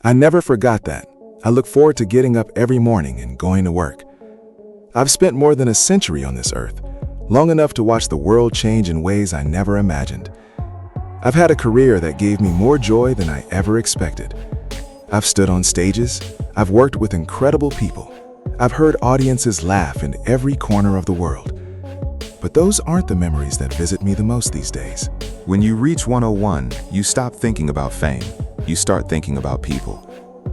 I never forgot that. I look forward to getting up every morning and going to work. I've spent more than a century on this earth, long enough to watch the world change in ways I never imagined. I've had a career that gave me more joy than I ever expected. I've stood on stages, I've worked with incredible people, I've heard audiences laugh in every corner of the world. But those aren't the memories that visit me the most these days. When you reach 101, you stop thinking about fame. You start thinking about people.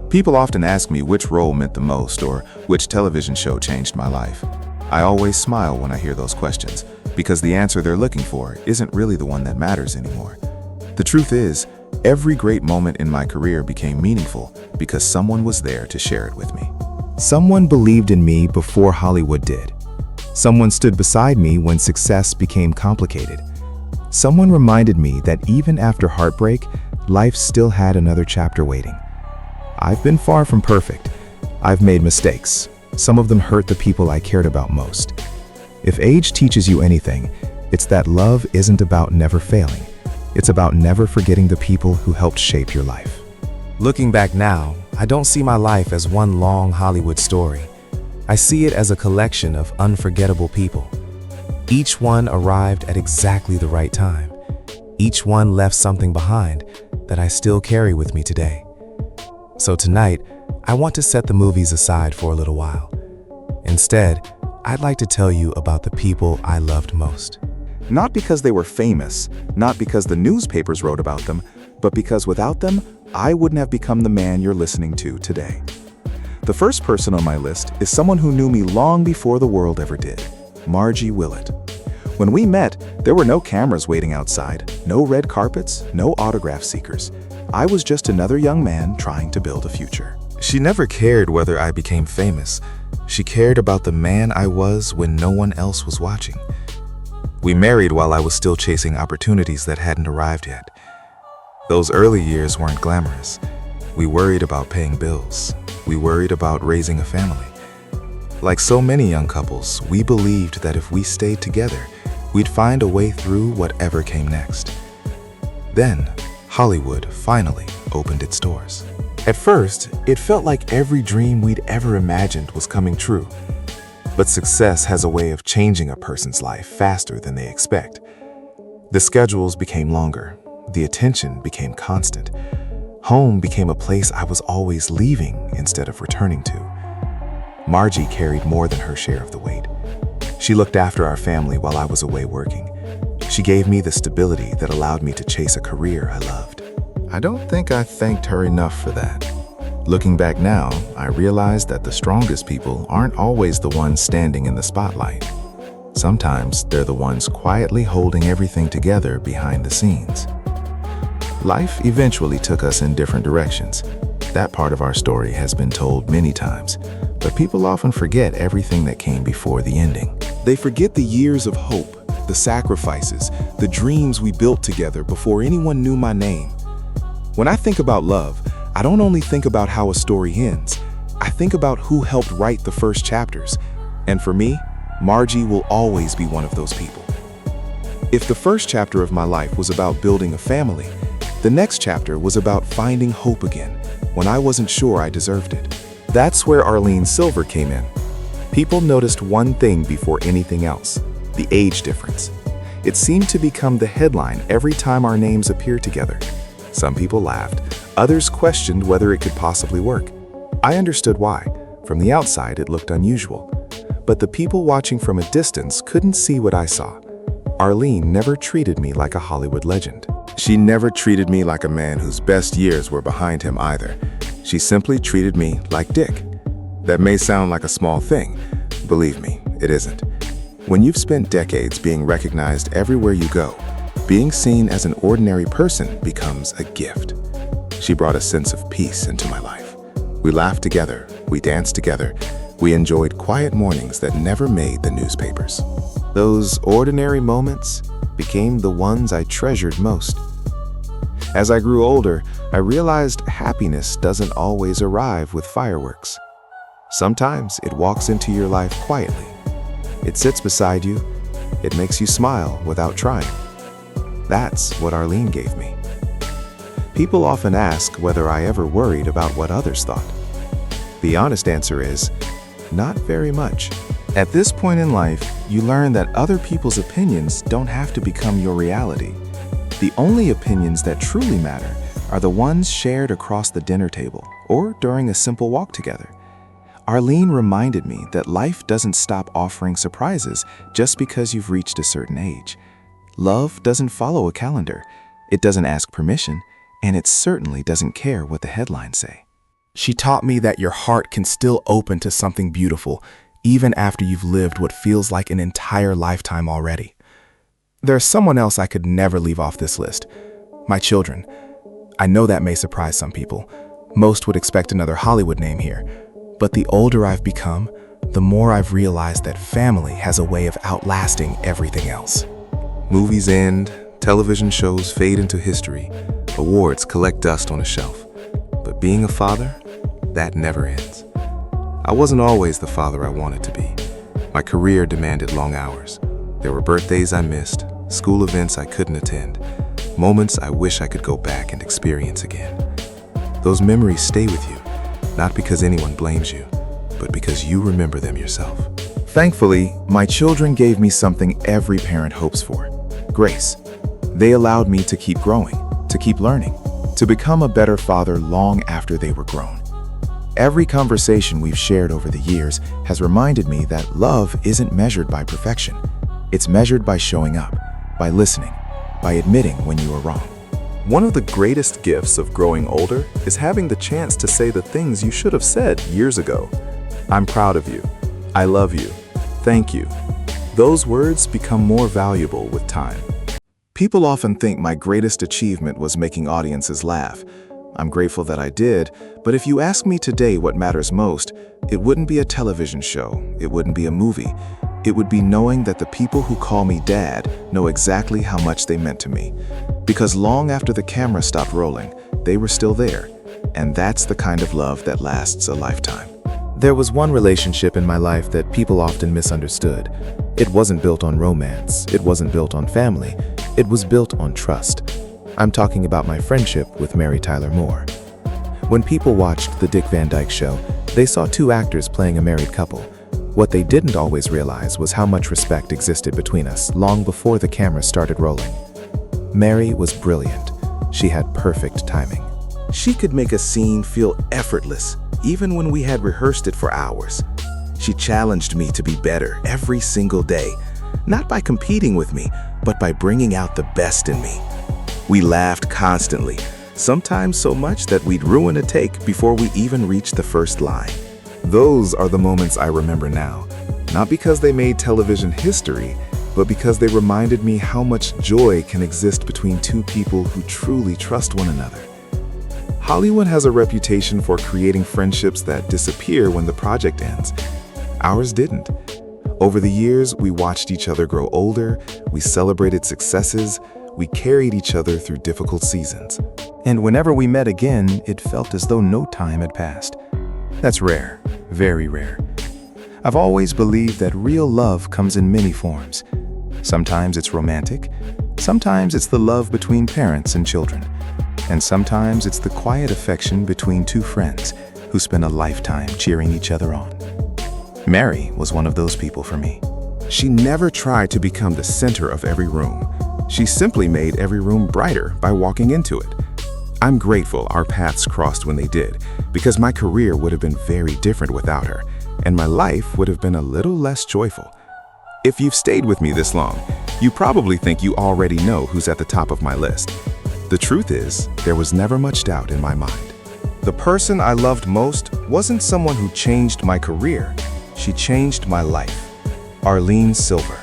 People often ask me which role meant the most or which television show changed my life. I always smile when I hear those questions, because the answer they're looking for isn't really the one that matters anymore. The truth is, every great moment in my career became meaningful because someone was there to share it with me. Someone believed in me before Hollywood did. Someone stood beside me when success became complicated. Someone reminded me that even after heartbreak, life still had another chapter waiting. I've been far from perfect. I've made mistakes. Some of them hurt the people I cared about most. If age teaches you anything, it's that love isn't about never failing. It's about never forgetting the people who helped shape your life. Looking back now, I don't see my life as one long Hollywood story. I see it as a collection of unforgettable people. Each one arrived at exactly the right time. Each one left something behind that I still carry with me today. So tonight, I want to set the movies aside for a little while. Instead, I'd like to tell you about the people I loved most. Not because they were famous, not because the newspapers wrote about them, but because without them, I wouldn't have become the man you're listening to today. The first person on my list is someone who knew me long before the world ever did, Margie Willett. When we met, there were no cameras waiting outside, no red carpets, no autograph seekers. I was just another young man trying to build a future. She never cared whether I became famous. She cared about the man I was when no one else was watching. We married while I was still chasing opportunities that hadn't arrived yet. Those early years weren't glamorous. We worried about paying bills. We worried about raising a family. Like so many young couples, we believed that if we stayed together, we'd find a way through whatever came next. Then, Hollywood finally opened its doors. At first, it felt like every dream we'd ever imagined was coming true. But success has a way of changing a person's life faster than they expect. The schedules became longer. The attention became constant. Home became a place I was always leaving instead of returning to. Margie carried more than her share of the weight. She looked after our family while I was away working. She gave me the stability that allowed me to chase a career I loved. I don't think I thanked her enough for that. Looking back now, I realize that the strongest people aren't always the ones standing in the spotlight. Sometimes they're the ones quietly holding everything together behind the scenes. Life eventually took us in different directions. That part of our story has been told many times, but people often forget everything that came before the ending. They forget the years of hope, the sacrifices, the dreams we built together before anyone knew my name. When I think about love, I don't only think about how a story ends. I think about who helped write the first chapters. And for me, Margie will always be one of those people. If the first chapter of my life was about building a family, the next chapter was about finding hope again when I wasn't sure I deserved it. That's where Arlene Silver came in. People noticed one thing before anything else: the age difference. It seemed to become the headline every time our names appeared together. Some people laughed, others questioned whether it could possibly work. I understood why. From the outside, it looked unusual. But the people watching from a distance couldn't see what I saw. Arlene never treated me like a Hollywood legend. She never treated me like a man whose best years were behind him either. She simply treated me like Dick. That may sound like a small thing. Believe me, it isn't. When you've spent decades being recognized everywhere you go, being seen as an ordinary person becomes a gift. She brought a sense of peace into my life. We laughed together, we danced together, we enjoyed quiet mornings that never made the newspapers. Those ordinary moments became the ones I treasured most. As I grew older, I realized happiness doesn't always arrive with fireworks. Sometimes it walks into your life quietly. It sits beside you. It makes you smile without trying. That's what Arlene gave me. People often ask whether I ever worried about what others thought. The honest answer is, not very much. At this point in life, you learn that other people's opinions don't have to become your reality. The only opinions that truly matter are the ones shared across the dinner table or during a simple walk together. Arlene reminded me that life doesn't stop offering surprises just because you've reached a certain age. Love doesn't follow a calendar, it doesn't ask permission, and it certainly doesn't care what the headlines say. She taught me that your heart can still open to something beautiful, even after you've lived what feels like an entire lifetime already. There's someone else I could never leave off this list: my children. I know that may surprise some people. Most would expect another Hollywood name here. But the older I've become, the more I've realized that family has a way of outlasting everything else. Movies end, television shows fade into history, awards collect dust on a shelf. But being a father, that never ends. I wasn't always the father I wanted to be. My career demanded long hours. There were birthdays I missed, school events I couldn't attend, moments I wish I could go back and experience again. Those memories stay with you, not because anyone blames you, but because you remember them yourself. Thankfully, my children gave me something every parent hopes for: grace. They allowed me to keep growing, to keep learning, to become a better father long after they were grown. Every conversation we've shared over the years has reminded me that love isn't measured by perfection. It's measured by showing up, by listening, by admitting when you are wrong. One of the greatest gifts of growing older is having the chance to say the things you should have said years ago. I'm proud of you. I love you. Thank you. Those words become more valuable with time. People often think my greatest achievement was making audiences laugh. I'm grateful that I did, but if you ask me today what matters most, it wouldn't be a television show, it wouldn't be a movie. It would be knowing that the people who call me Dad know exactly how much they meant to me. Because long after the camera stopped rolling, they were still there. And that's the kind of love that lasts a lifetime. There was one relationship in my life that people often misunderstood. It wasn't built on romance, it wasn't built on family, it was built on trust. I'm talking about my friendship with Mary Tyler Moore. When people watched The Dick Van Dyke Show, they saw two actors playing a married couple. What they didn't always realize was how much respect existed between us long before the camera started rolling. Mary was brilliant. She had perfect timing. She could make a scene feel effortless, even when we had rehearsed it for hours. She challenged me to be better every single day, not by competing with me, but by bringing out the best in me. We laughed constantly, sometimes so much that we'd ruin a take before we even reached the first line. Those are the moments I remember now, not because they made television history, but because they reminded me how much joy can exist between two people who truly trust one another. Hollywood has a reputation for creating friendships that disappear when the project ends. Ours didn't. Over the years, we watched each other grow older, we celebrated successes, we carried each other through difficult seasons. And whenever we met again, it felt as though no time had passed. That's rare, very rare. I've always believed that real love comes in many forms. Sometimes it's romantic, sometimes it's the love between parents and children, and sometimes it's the quiet affection between two friends who spend a lifetime cheering each other on. Mary was one of those people for me. She never tried to become the center of every room. She simply made every room brighter by walking into it. I'm grateful our paths crossed when they did, because my career would have been very different without her, and my life would have been a little less joyful. If you've stayed with me this long, you probably think you already know who's at the top of my list. The truth is, there was never much doubt in my mind. The person I loved most wasn't someone who changed my career. She changed my life. Arlene Silver.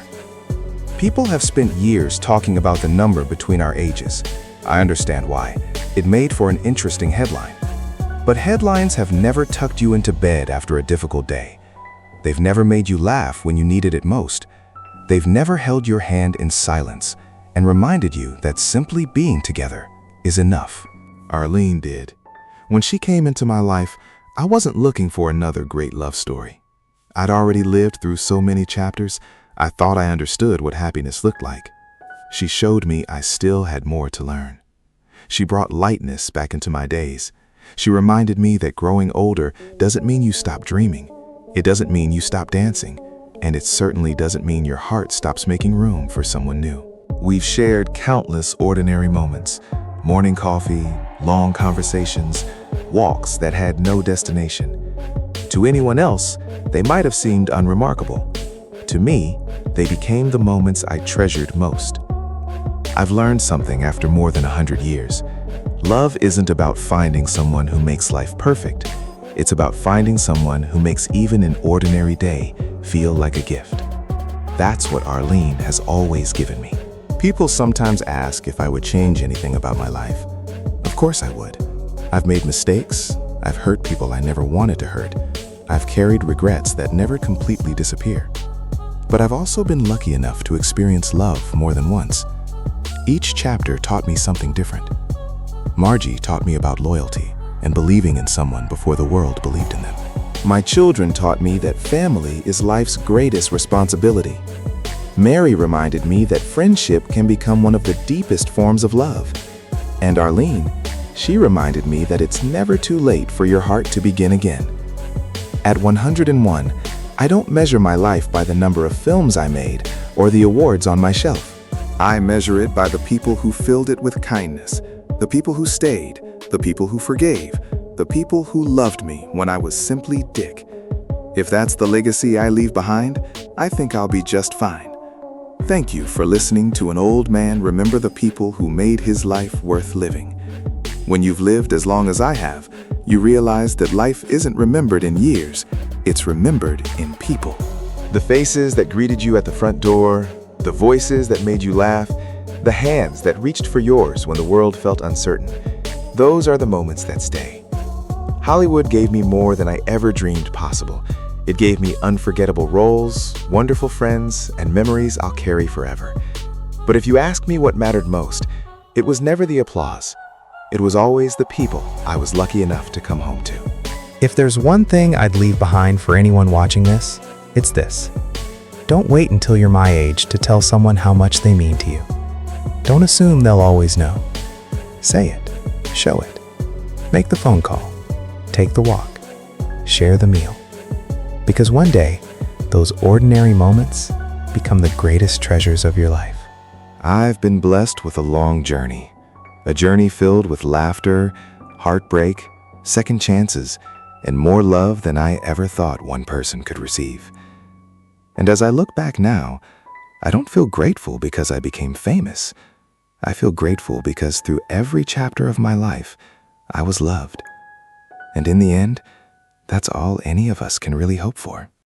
People have spent years talking about the number between our ages. I understand why. It made for an interesting headline. But headlines have never tucked you into bed after a difficult day. They've never made you laugh when you needed it most. They've never held your hand in silence and reminded you that simply being together is enough. Arlene did. When she came into my life, I wasn't looking for another great love story. I'd already lived through so many chapters, I thought I understood what happiness looked like. She showed me I still had more to learn. She brought lightness back into my days. She reminded me that growing older doesn't mean you stop dreaming. It doesn't mean you stop dancing. And it certainly doesn't mean your heart stops making room for someone new. We've shared countless ordinary moments, morning coffee, long conversations, walks that had no destination. To anyone else, they might have seemed unremarkable. To me, they became the moments I treasured most. I've learned something after more than 100 years. Love isn't about finding someone who makes life perfect. It's about finding someone who makes even an ordinary day feel like a gift. That's what Arlene has always given me. People sometimes ask if I would change anything about my life. Of course I would. I've made mistakes. I've hurt people I never wanted to hurt. I've carried regrets that never completely disappear. But I've also been lucky enough to experience love more than once. Each chapter taught me something different. Margie taught me about loyalty and believing in someone before the world believed in them. My children taught me that family is life's greatest responsibility. Mary reminded me that friendship can become one of the deepest forms of love. And Arlene, she reminded me that it's never too late for your heart to begin again. At 101, I don't measure my life by the number of films I made or the awards on my shelf. I measure it by the people who filled it with kindness, the people who stayed, the people who forgave, the people who loved me when I was simply Dick. If that's the legacy I leave behind, I think I'll be just fine. Thank you for listening to an old man remember the people who made his life worth living. When you've lived as long as I have, you realize that life isn't remembered in years, it's remembered in people. The faces that greeted you at the front door, the voices that made you laugh, the hands that reached for yours when the world felt uncertain. Those are the moments that stay. Hollywood gave me more than I ever dreamed possible. It gave me unforgettable roles, wonderful friends, and memories I'll carry forever. But if you ask me what mattered most, it was never the applause. It was always the people I was lucky enough to come home to. If there's one thing I'd leave behind for anyone watching this, it's this. Don't wait until you're my age to tell someone how much they mean to you. Don't assume they'll always know. Say it. Show it. Make the phone call. Take the walk. Share the meal. Because one day, those ordinary moments become the greatest treasures of your life. I've been blessed with a long journey. A journey filled with laughter, heartbreak, second chances, and more love than I ever thought one person could receive. And as I look back now, I don't feel grateful because I became famous. I feel grateful because through every chapter of my life, I was loved. And in the end, that's all any of us can really hope for.